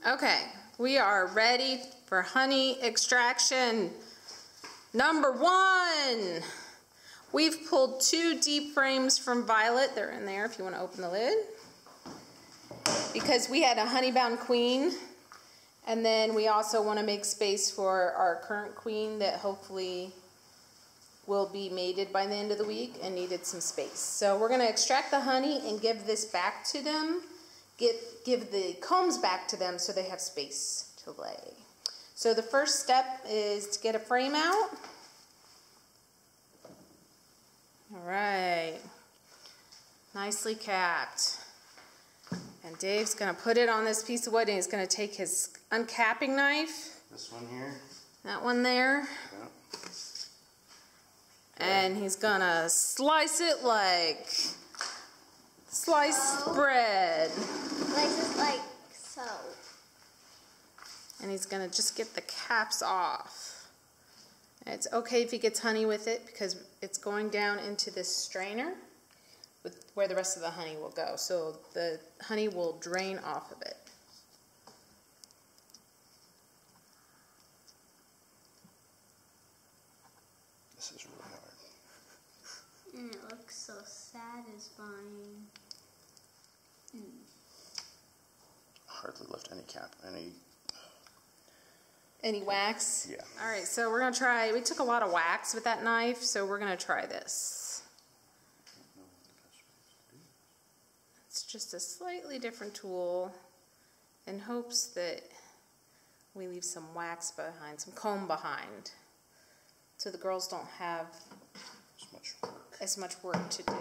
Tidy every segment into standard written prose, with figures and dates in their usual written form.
Okay, we are ready for honey extraction. Number 1. We've pulled 2 deep frames from Violet. They're in there if you want to open the lid. Because we had a honey-bound queen. And then we also want to make space for our current queen that hopefully will be mated by the end of the week and needed some space. So we're going to extract the honey and give this back to them. Give the combs back to them so they have space to lay. So the first step is to get a frame out. All right, nicely capped. And Dave's gonna put it on this piece of wood and he's gonna take his uncapping knife. This one here. That one there. Yep. And he's gonna slice it like sliced bread. Slice it like so. And he's gonna just get the caps off. And it's okay if he gets honey with it because it's going down into this strainer with where the rest of the honey will go. So the honey will drain off of it. This is really hard. And it looks so satisfying. Hardly left Any wax? Yeah. All right, so we're gonna try, we took a lot of wax with that knife, so we're gonna try this. It's just a slightly different tool in hopes that we leave some wax behind, some comb behind, so the girls don't have as much work to do.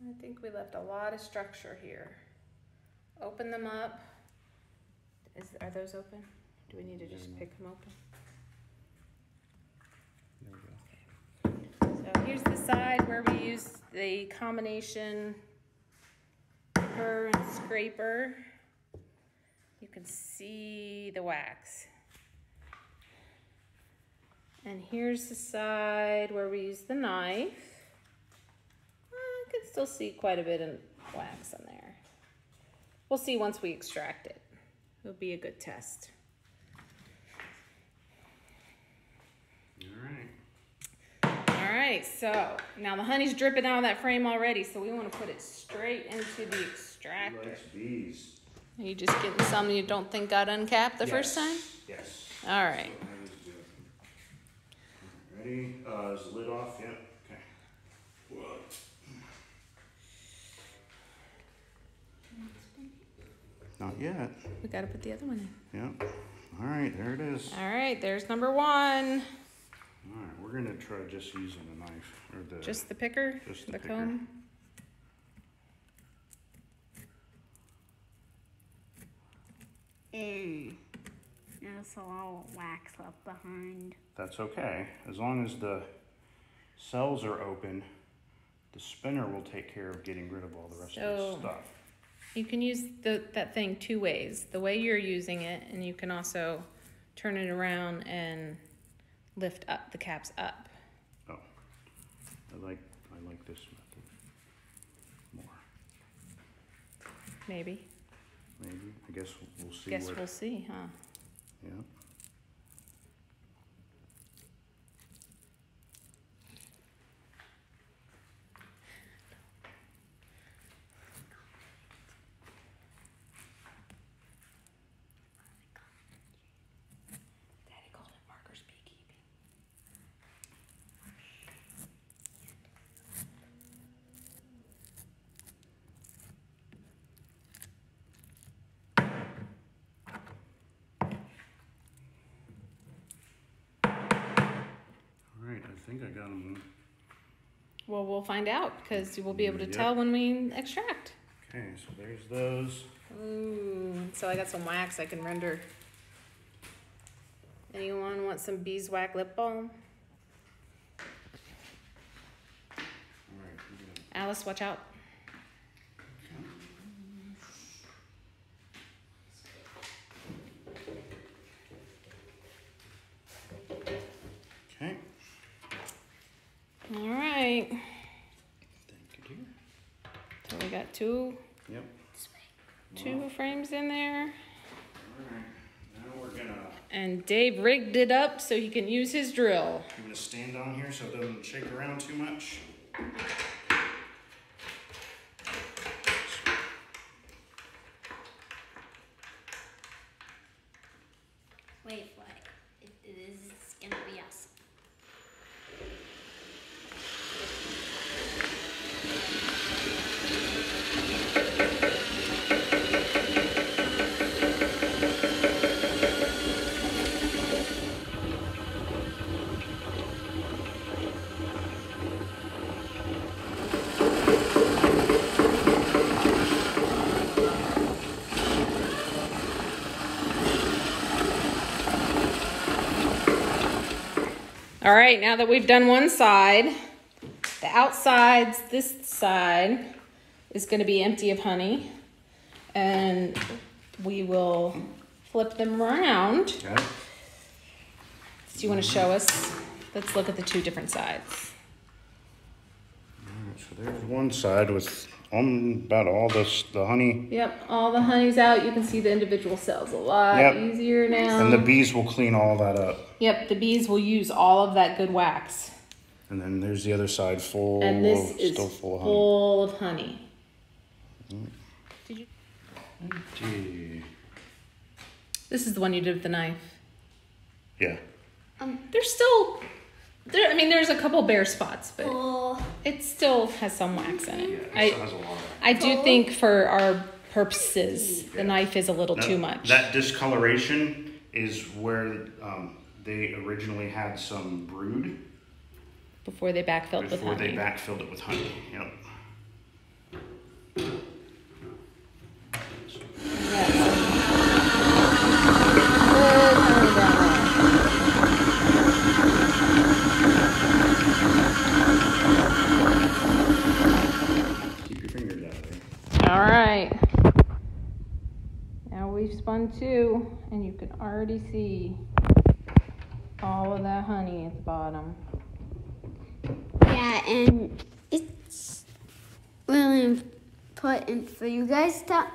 I think we left a lot of structure here. Open them up. Are those open? Do we need to just pick them open? There we go. So here's the side where we use the combination burr and scraper. You can see the wax. And here's the side where we use the knife. I can still see quite a bit of wax on there. We'll see once we extract it. It'll be a good test. All right, so now the honey's dripping out of that frame already, so we want to put it straight into the extractor. He likes bees. Are you just getting some you don't think got uncapped the first time? Yes. All right. Ready? Is the lid off? Yep. Okay. Whoa. Not yet. We got to put the other one in. Yep. All right, there it is. All right, there's number 1. All right, we're gonna try just using the knife or the. Just the picker? Just the picker. comb? Ew. There's a lot of wax left behind. That's okay, as long as the cells are open. The spinner will take care of getting rid of all the rest of the stuff. You can use that thing 2 ways. The way you're using it, and you can also turn it around and lift up the caps up. Oh, I like this method more. Maybe. Maybe. I guess we'll see. We'll see, huh? Yeah. Daddy called it Marker's beekeeping. All right, I think I got them. Well, we'll find out because we'll be able to tell when we extract. Okay, so there's those. Ooh, so I got some wax I can render. Anyone want some beeswax lip balm? All right, we got Alice, watch out. Okay. got two Yep. frames in there. Alright, now we're gonna And Dave rigged it up so he can use his drill. give it a stand on here so it doesn't shake around too much. Wait for it. It is gonna be awesome. All right, now that we've done one side, the outsides, this side is going to be empty of honey. And we will flip them around. Got it? Do you want to show us? Let's look at the two different sides. Alright, so there's one side with about all this, the honey. Yep, all the honey's out. You can see the individual cells a lot easier now. And the bees will clean all that up. Yep, the bees will use all of that good wax. And then there's the other side full, And this is still full of honey. full of honey. Did you? Empty. This is the one you did with the knife. Yeah. There's still, I mean, there's a couple bare spots, but Oh, it still has some wax in it. Yeah, it still has a lot. I do think for our purposes, the knife is a little too much. That discoloration is where they originally had some brood Before they backfilled with before honey. they backfilled it with honey. Yep. Yeah, good honey down there. Keep your fingers out of there. All right. Now we've spun two, and you can already see all of that honey at the bottom. Yeah, and it's really important for you guys to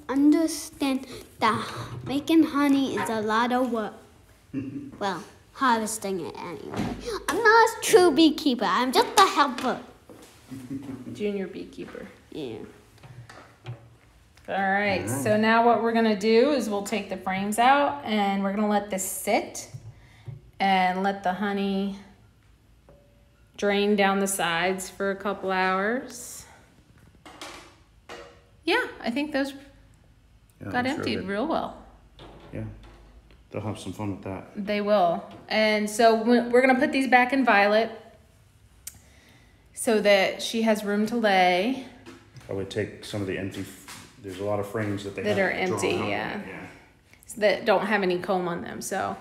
understand that making honey is a lot of work. Well, harvesting it anyway. I'm not a true beekeeper. I'm just a helper. Junior beekeeper. Yeah. All right, so now what we're gonna do is we'll take the frames out and we're gonna let this sit and let the honey drain down the sides for a couple hours. Yeah, I think those Yeah, got looks emptied good. real well. Yeah. They'll have some fun with that. They will. And so we're gonna put these back in Violet so that she has room to lay. I would take some of the empty, there's a lot of frames that they That have are empty, drawn on. yeah. That don't have any comb on them. So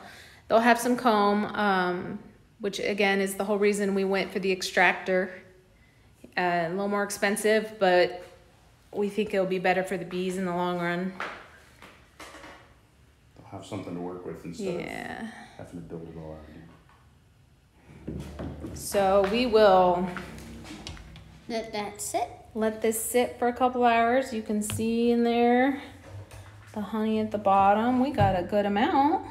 they'll have some comb, which again is the whole reason we went for the extractor. A little more expensive, but we think it'll be better for the bees in the long run. They'll have something to work with instead Yeah. of having to build it all out. So we will That's it. let this sit for a couple hours. You can see in there the honey at the bottom. We got a good amount.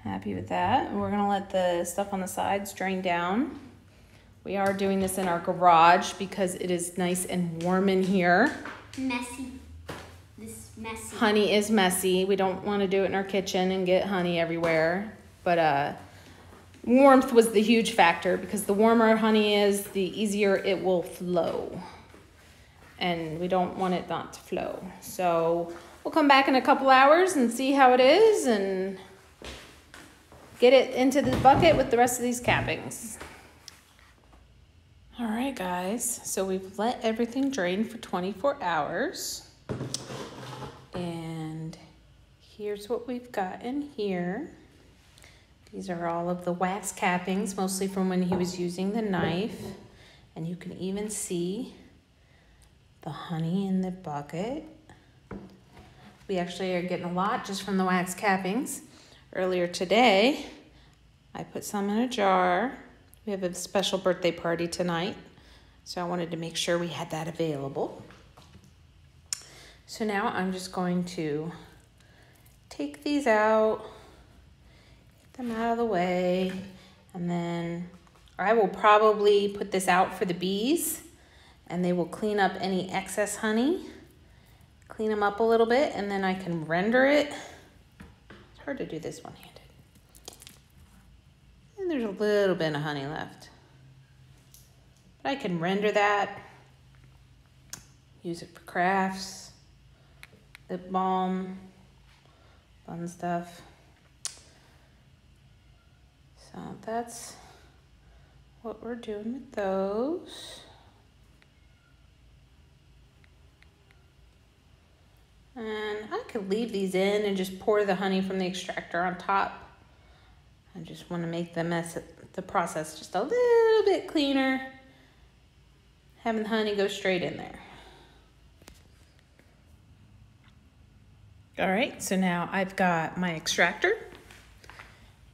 Happy with that. We're gonna let the stuff on the sides drain down. We are doing this in our garage because it is nice and warm in here. Messy. This messy. Honey is messy. We don't want to do it in our kitchen and get honey everywhere. But warmth was the huge factor because the warmer honey is, the easier it will flow. And we don't want it not to flow. So we'll come back in a couple hours and see how it is and get it into the bucket with the rest of these cappings. All right, guys. So we've let everything drain for 24 hours. And here's what we've got in here. These are all of the wax cappings, mostly from when he was using the knife. And you can even see the honey in the bucket. We actually are getting a lot just from the wax cappings. Earlier today, I put some in a jar. We have a special birthday party tonight So I wanted to make sure we had that available. So now I'm just going to take these out, get them out of the way, and then I will probably put this out for the bees and they will clean up any excess honey, clean them up a little bit, and then I can render it. It's hard to do this one-handed. And there's a little bit of honey left. But I can render that, use it for crafts, lip balm, fun stuff. So that's what we're doing with those. And I could leave these in and just pour the honey from the extractor on top. I just want to make the process just a little bit cleaner, having the honey go straight in there. All right, so now I've got my extractor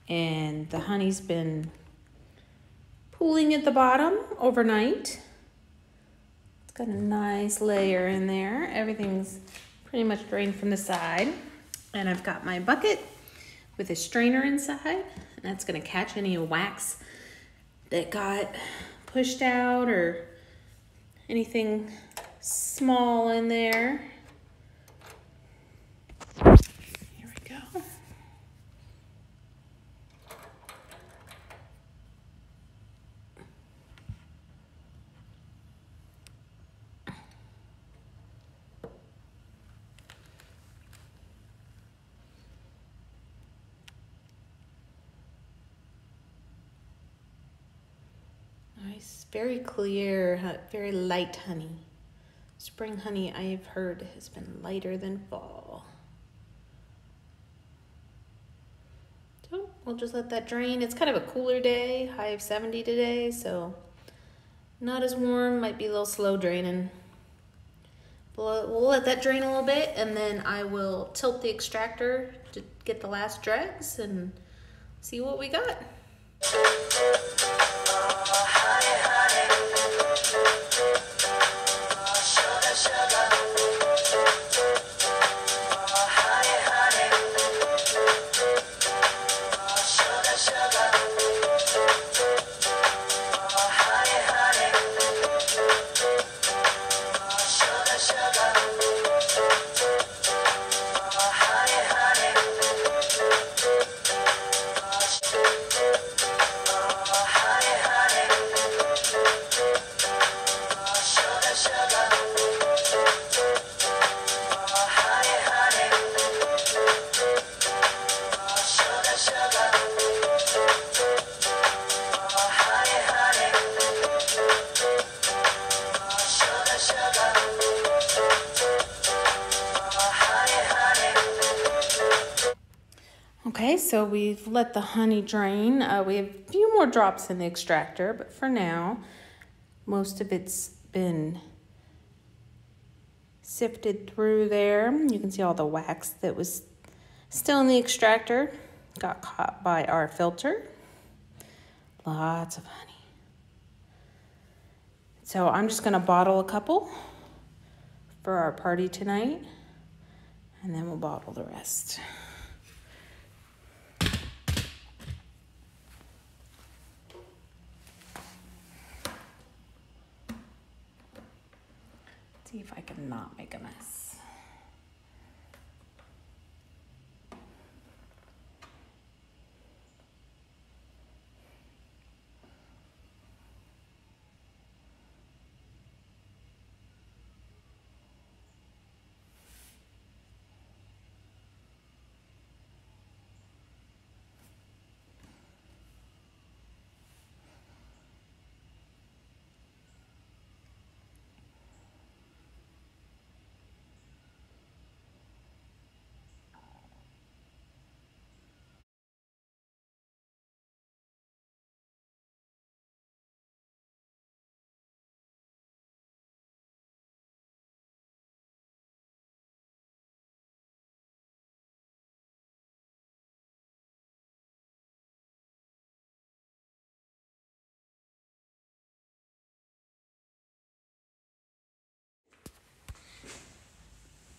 and the honey's been pooling at the bottom overnight. It's got a nice layer in there. Everything's pretty much drained from the side. And I've got my bucket with a strainer inside. And that's gonna catch any wax that got pushed out or anything small in there. Here we go. Nice, very clear, very light honey. Spring honey, I've heard, has been lighter than fall. So we'll just let that drain. It's kind of a cooler day, high of 70 today, so not as warm, might be a little slow draining. We'll let that drain a little bit, and then I will tilt the extractor to get the last dregs and see what we got. Okay, so we've let the honey drain. We have a few more drops in the extractor, but for now, most of it's been sifted through there. You can see all the wax that was still in the extractor got caught by our filter. Lots of honey. So I'm just gonna bottle a couple for our party tonight, and then we'll bottle the rest. See if I can not make a mess.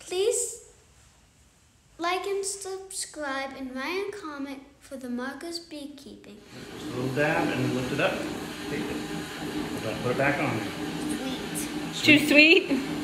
Please like and subscribe and write a comment for the Marcus Beekeeping. Just a little dab and then lift it up. Take it. Put it back on. Sweet. Too sweet?